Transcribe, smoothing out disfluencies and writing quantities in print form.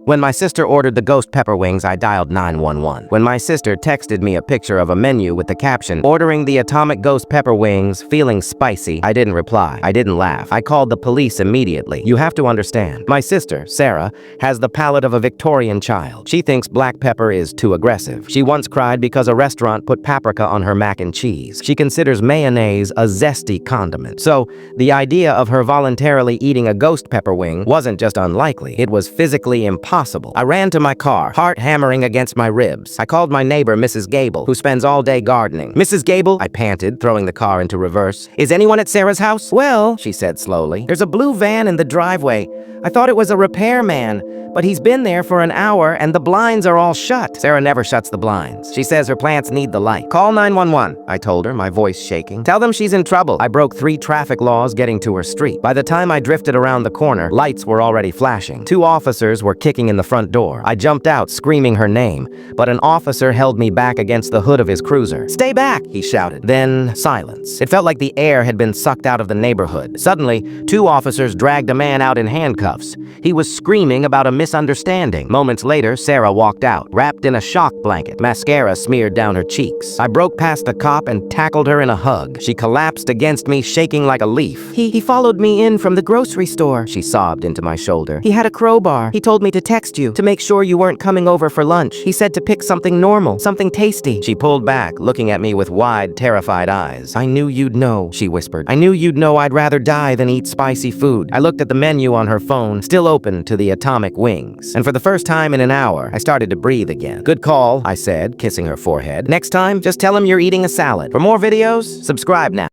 When my sister ordered the ghost pepper wings, I dialed 911. When my sister texted me a picture of a menu with the caption, "Ordering the atomic ghost pepper wings, feeling spicy," I didn't reply. I didn't laugh. I called the police immediately. You have to understand, my sister, Sarah, has the palate of a Victorian child. She thinks black pepper is too aggressive. She once cried because a restaurant put paprika on her mac and cheese. She considers mayonnaise a zesty condiment. So, the idea of her voluntarily eating a ghost pepper wing wasn't just unlikely, it was physically impossible. I ran to my car, heart hammering against my ribs. I called my neighbor, Mrs. Gable, who spends all day gardening. "Mrs. Gable," I panted, throwing the car into reverse. "Is anyone at Sarah's house?" "Well," she said slowly, "there's a blue van in the driveway. I thought it was a repairman, but he's been there for an hour and the blinds are all shut." Sarah never shuts the blinds. She says her plants need the light. "Call 911, I told her, my voice shaking. "Tell them she's in trouble." I broke 3 traffic laws getting to her street. By the time I drifted around the corner, lights were already flashing. 2 officers were kicking in the front door. I jumped out, screaming her name, but an officer held me back against the hood of his cruiser. "Stay back," he shouted. Then silence. It felt like the air had been sucked out of the neighborhood. Suddenly, 2 officers dragged a man out in handcuffs. He was screaming about a misunderstanding. Moments later, Sarah walked out, wrapped in a shock blanket, mascara smeared down her cheeks. I broke past the cop and tackled her in a hug. She collapsed against me, shaking like a leaf. He followed me in from the grocery store," she sobbed into my shoulder. "He had a crowbar. He told me to text you, to make sure you weren't coming over for lunch. He said to pick something normal, something tasty." She pulled back, looking at me with wide, terrified eyes. "I knew you'd know," she whispered. "I knew you'd know I'd rather die than eat spicy food." I looked at the menu on her phone, still open to the atomic wings. And for the first time in an hour, I started to breathe again. "Good call," I said, kissing her forehead. "Next time, just tell him you're eating a salad." For more videos, subscribe now.